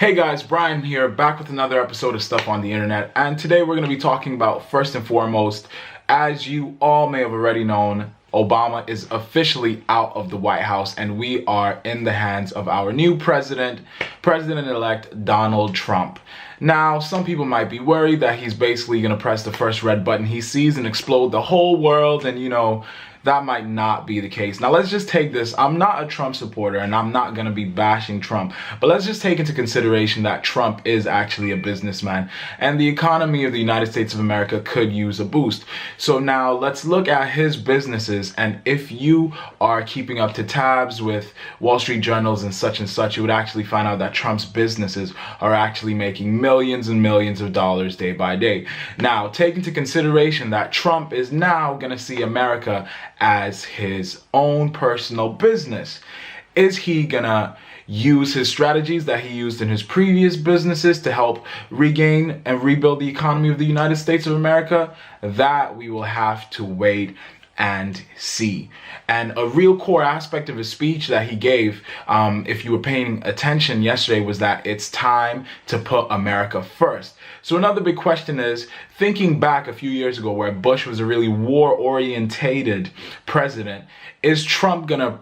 Hey guys, Brian here, back with another episode of Stuff on the Internet, and today we're going to be talking about, first and foremost, as you all may have already known, Obama is officially out of the White House and we are in the hands of our new President-elect Donald Trump. Now, some people might be worried that he's basically going to press the first red button he sees and explode the whole world, and that might not be the case. Now, let's just take this. I'm not a Trump supporter and I'm not going to be bashing Trump, but let's just take into consideration that Trump is actually a businessman and the economy of the United States of America could use a boost. So now let's look at his businesses, and if you are keeping up to tabs with Wall Street journals and such, you would actually find out that Trump's businesses are actually making millions and millions of dollars day by day. Now, take into consideration that Trump is now going to see America as his own personal business. Is he gonna use his strategies that he used in his previous businesses to help regain and rebuild the economy of the United States of America? That we will have to wait and see. And a real core aspect of his speech that he gave, if you were paying attention yesterday, was that it's time to put America first. So another big question is, thinking back a few years ago where Bush was a really war-orientated president, is Trump gonna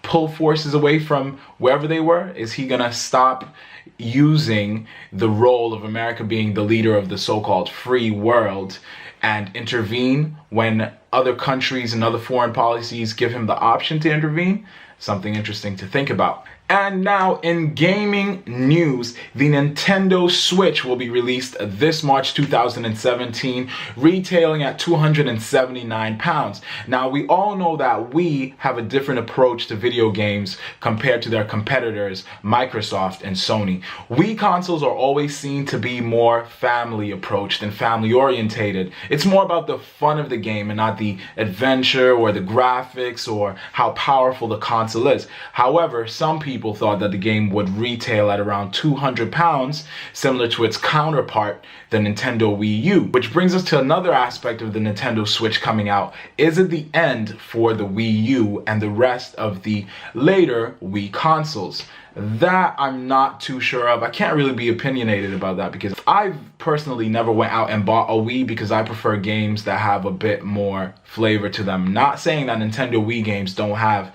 pull forces away from wherever they were? Is he gonna stop using the role of America being the leader of the so-called free world and intervene when other countries and other foreign policies give him the option to intervene? Something interesting to think about. And now in gaming news, the Nintendo Switch will be released this March 2017, retailing at £279. Now, we all know that we have a different approach to video games compared to their competitors, Microsoft and Sony. Wii consoles are always seen to be more family approached and family orientated. It's more about the fun of the game and not the adventure or the graphics or how powerful the console is. However, some people thought that the game would retail at around £200, similar to its counterpart, the Nintendo Wii U. Which brings us to another aspect of the Nintendo Switch coming out. Is it the end for the Wii U and the rest of the later Wii consoles? That I'm not too sure of. I can't really be opinionated about that because I've personally never went out and bought a Wii because I prefer games that have a bit more flavor to them. Not saying that Nintendo Wii games don't have,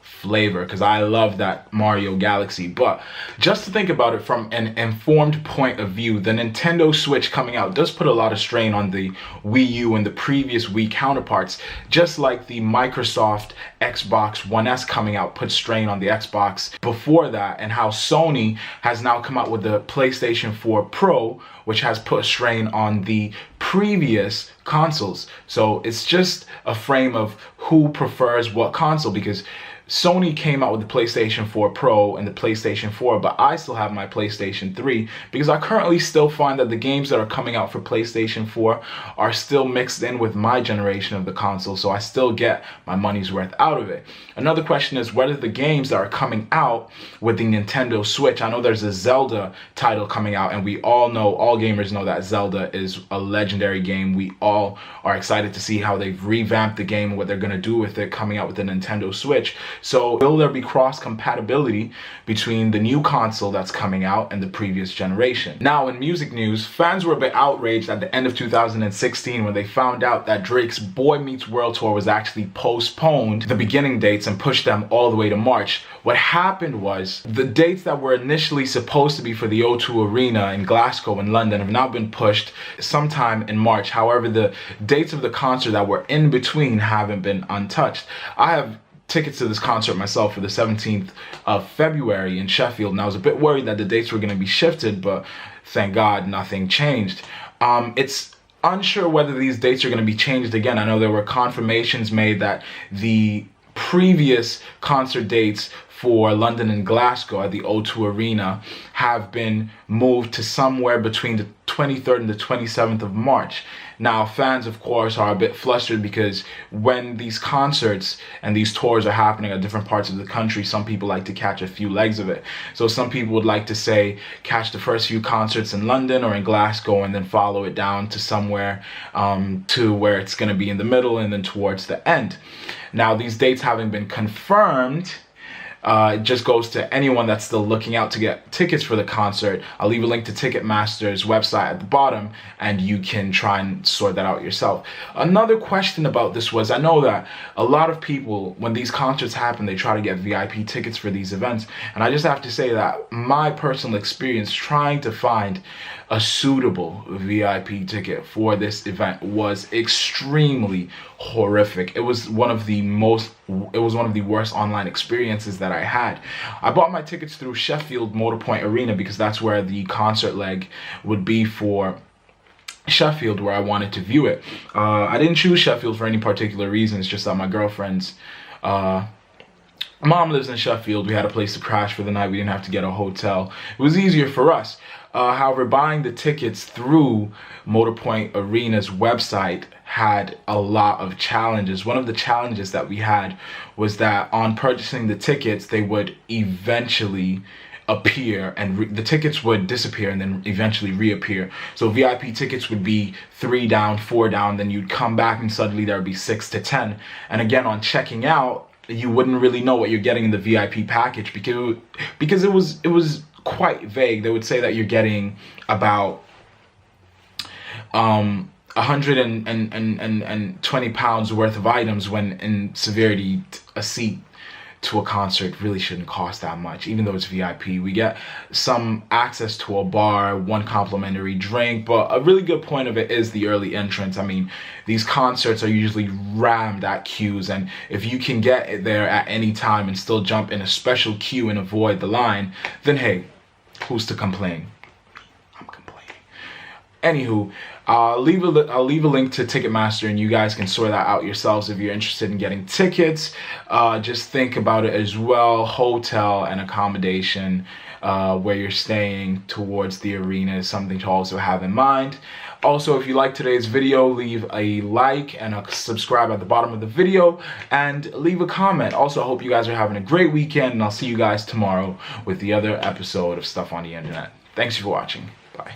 flavor, because I love that Mario Galaxy, but just to think about it from an informed point of view, the Nintendo Switch coming out does put a lot of strain on the Wii U and the previous Wii counterparts, just like the Microsoft Xbox One S coming out put strain on the Xbox before that, and how Sony has now come out with the PlayStation 4 Pro, which has put strain on the previous consoles. So it's just a frame of who prefers what console, because Sony came out with the PlayStation 4 Pro and the PlayStation 4, but I still have my PlayStation 3 because I currently still find that the games that are coming out for PlayStation 4 are still mixed in with my generation of the console, so I still get my money's worth out of it. Another question is whether the games that are coming out with the Nintendo Switch, I know there's a Zelda title coming out, and we all know, all gamers know that Zelda is a legendary game. We all are excited to see how they've revamped the game and what they're going to do with it coming out with the Nintendo Switch. So will there be cross-compatibility between the new console that's coming out and the previous generation? Now, in music news, fans were a bit outraged at the end of 2016 when they found out that Drake's Boy Meets World Tour was actually postponed, the beginning dates, and pushed them all the way to March. What happened was the dates that were initially supposed to be for the O2 Arena in Glasgow and London have now been pushed sometime in March. However, the dates of the concert that were in between haven't been untouched. I have tickets to this concert myself for the 17th of February in Sheffield, and I was a bit worried that the dates were going to be shifted, but thank God nothing changed. It's unsure whether these dates are going to be changed again. I know there were confirmations made that the previous concert dates for London and Glasgow at the O2 Arena have been moved to somewhere between the 23rd and the 27th of March. Now, fans, of course, are a bit flustered because when these concerts and these tours are happening at different parts of the country, some people like to catch a few legs of it. So some people would like to say catch the first few concerts in London or in Glasgow and then follow it down to somewhere to where it's going to be in the middle and then towards the end. Now, these dates having been confirmed, It just goes to anyone that's still looking out to get tickets for the concert. I'll leave a link to Ticketmaster's website at the bottom, and you can try and sort that out yourself. Another question about this was, I know that a lot of people, when these concerts happen, they try to get VIP tickets for these events. And I just have to say that my personal experience trying to find a suitable VIP ticket for this event was extremely horrific. It was one of the worst online experiences that I had. I bought my tickets through Sheffield Motorpoint Arena because that's where the concert leg would be for Sheffield, where I wanted to view it. I didn't choose Sheffield for any particular reason. It's just that my girlfriend's mom lives in Sheffield. We had a place to crash for the night. We didn't have to get a hotel. It was easier for us. However, buying the tickets through Motorpoint Arena's website had a lot of challenges. One of the challenges that we had was that on purchasing the tickets, they would eventually appear, and the tickets would disappear and then eventually reappear. So VIP tickets would be 3 down, 4 down, then you'd come back and suddenly there would be 6 to 10. And again, on checking out, you wouldn't really know what you're getting in the VIP package because it was quite vague. They would say that you're getting about 120 pounds worth of items, when in severity a seat to a concert really shouldn't cost that much. Even though it's VIP, we get some access to a bar, 1 complimentary drink, but a really good point of it is the early entrance. I mean, these concerts are usually rammed at queues, and if you can get there at any time and still jump in a special queue and avoid the line, then hey, who's to complain? I'm complaining. Anywho, I'll leave a link to Ticketmaster, and you guys can sort that out yourselves if you're interested in getting tickets. Just think about it as well. Hotel and accommodation where you're staying towards the arena is something to also have in mind. Also, if you like today's video, leave a like and a subscribe at the bottom of the video, and leave a comment. Also, I hope you guys are having a great weekend, and I'll see you guys tomorrow with the other episode of Stuff on the Internet. Thanks for watching. Bye.